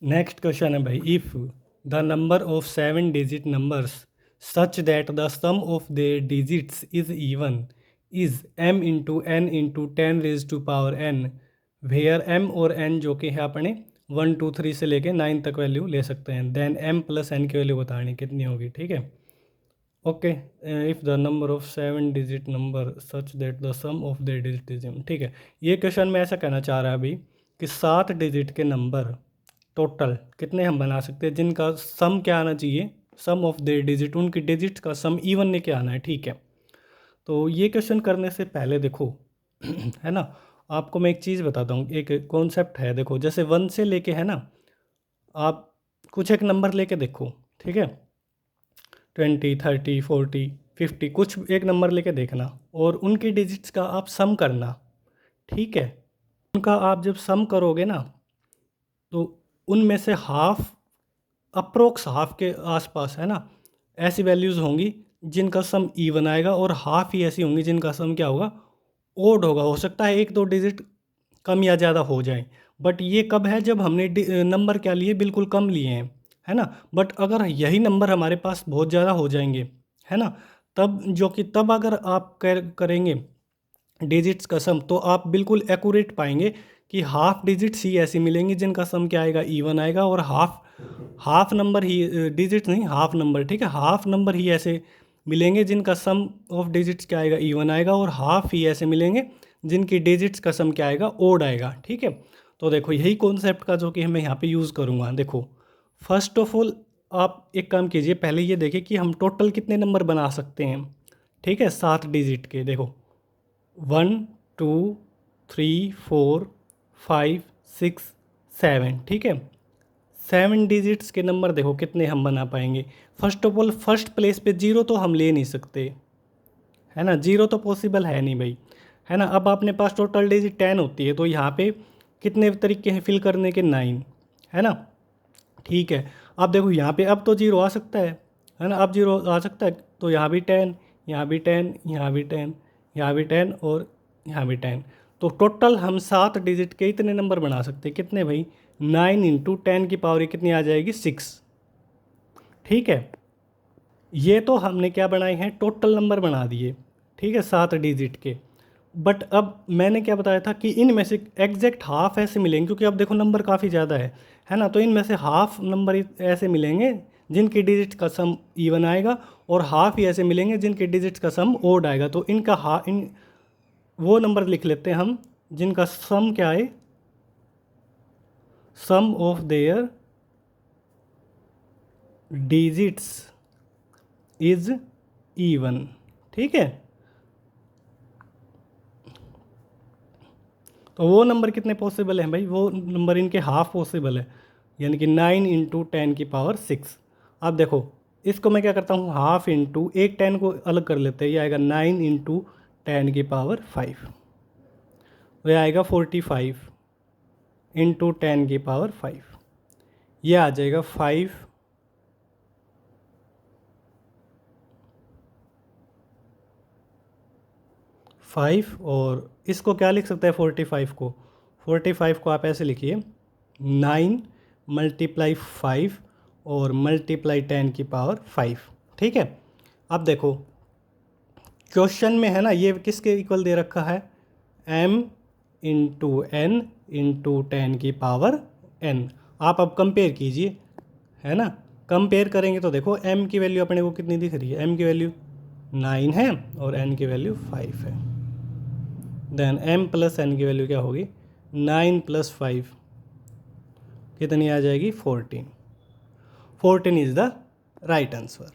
Next question है भाई, if the number of 7 digit numbers such that the sum of their digits is even is m into an into 10 raise to power n, where m और n जो कि है अपने 1 2 3 से लेके 9 तक वैल्यू ले सकते हैं, देन m प्लस n की वैल्यू बतानी कितनी होगी। ठीक है, okay. If the number of 7 digit number such that the sum of their digit is even. ठीक है, ये क्वेश्चन में ऐसा कहना चाह रहा है अभी कि 7 डिजिट के नंबर टोटल कितने हम बना सकते हैं जिनका सम क्या आना चाहिए, सम ऑफ देयर डिजिट, उनकी डिजिट्स का सम इवन ने क्या आना है। ठीक है, तो ये क्वेश्चन करने से पहले देखो है ना, आपको मैं एक चीज़ बताता हूँ, एक कॉन्सेप्ट है। देखो जैसे 1 से लेके है ना, आप कुछ एक नंबर लेके देखो, ठीक है, 20 30 40 50 कुछ एक नंबर लेके देखना और उनकी डिजिट्स का आप सम करना। ठीक है, उनका आप जब सम करोगे ना तो उनमें से हाफ, अप्रोक्स हाफ के आसपास है ना, ऐसी वैल्यूज़ होंगी जिनका सम इवन आएगा और हाफ ही ऐसी होंगी जिनका सम क्या होगा, ओड होगा। हो सकता है एक दो डिजिट कम या ज़्यादा हो जाए, बट ये कब है, जब हमने नंबर क्या लिए, बिल्कुल कम लिए हैं, है ना। बट अगर यही नंबर हमारे पास बहुत ज़्यादा हो जाएंगे, है ना, तब जो कि तब अगर आप करेंगे डिजिट्स का सम, तो आप बिल्कुल एक्यूरेट पाएंगे कि हाफ डिजिट्स ही ऐसी मिलेंगी जिनका सम क्या आएगा, इवन आएगा, और हाफ हाफ नंबर ही, डिजिट्स नहीं हाफ नंबर, ठीक है, हाफ नंबर ही ऐसे मिलेंगे जिनका सम ऑफ डिजिट्स क्या आएगा, इवन आएगा, और हाफ ही ऐसे मिलेंगे जिनकी डिजिट्स का सम क्या आएगा, ओड आएगा। ठीक है, तो देखो यही कॉन्सेप्ट का जो कि मैं यहाँ पे यूज़ करूँगा। देखो फर्स्ट ऑफ ऑल आप एक काम कीजिए, पहले ये देखें कि हम टोटल कितने नंबर बना सकते हैं। ठीक है, 7 डिजिट के। देखो 1 2 3 4 5 6 7, ठीक है, 7 डिजिट्स के नंबर देखो कितने हम बना पाएंगे। First of all first place पे 0 तो हम ले नहीं सकते, है ना, 0 तो पॉसिबल है नहीं भाई, है ना। अब अपने पास टोटल डिजिट 10 होती है, तो यहाँ पे कितने तरीके हैं फिल करने के, 9, है ना। ठीक है, अब देखो यहाँ पे अब तो 0 आ सकता है ना, अब 0 आ सकता है, तो यहाँ भी 10, यहाँ भी 10, यहाँ भी 10, यहाँ भी 10 और यहाँ भी 10। तो टोटल हम 7 डिजिट के इतने नंबर बना सकते हैं, कितने भाई, 9 इंटू 10 की पावर कितनी आ जाएगी, 6। ठीक है, ये तो हमने क्या बनाए हैं, टोटल नंबर बना दिए, ठीक है, 7 डिजिट के। बट अब मैंने क्या बताया था कि इनमें से एग्जैक्ट हाफ ऐसे मिलेंगे, क्योंकि अब देखो नंबर काफ़ी ज़्यादा है ना, तो इनमें से हाफ नंबर ऐसे मिलेंगे जिनकी डिजिट्स का सम इवन आएगा, और हाफ ही ऐसे मिलेंगे जिनके डिजिट्स का सम ओड आएगा। तो इनका इन वो नंबर लिख लेते हैं हम जिनका सम क्या है, sum of their digits is even. ठीक है, तो वो नंबर कितने पॉसिबल हैं भाई, वो नंबर इनके हाफ पॉसिबल है, यानी कि 9 इंटू 10 की पावर 6। अब देखो इसको मैं क्या करता हूँ, हाफ इंटू, एक 10 को अलग कर लेते हैं, ये आएगा 9 इंटू 10 की पावर 5, तो ये आएगा 45 इंटू 10 की पावर 5, ये आ जाएगा 5। और इसको क्या लिख सकते हैं, 45 को आप ऐसे लिखिए, 9 मल्टीप्लाई 5 और मल्टीप्लाई 10 की पावर 5। ठीक है, अब देखो क्वेश्चन में है ना, ये किसके इक्वल दे रखा है, m इंटू एन इंटू 10 की पावर n। आप अब कंपेयर कीजिए, है ना, कंपेयर करेंगे तो देखो m की वैल्यू अपने को कितनी दिख रही है, m की वैल्यू 9 है और n की वैल्यू 5 है। देन m प्लस n की वैल्यू क्या होगी, 9 प्लस 5 कितनी आ जाएगी, 14। 14 इज़ द राइट आंसर।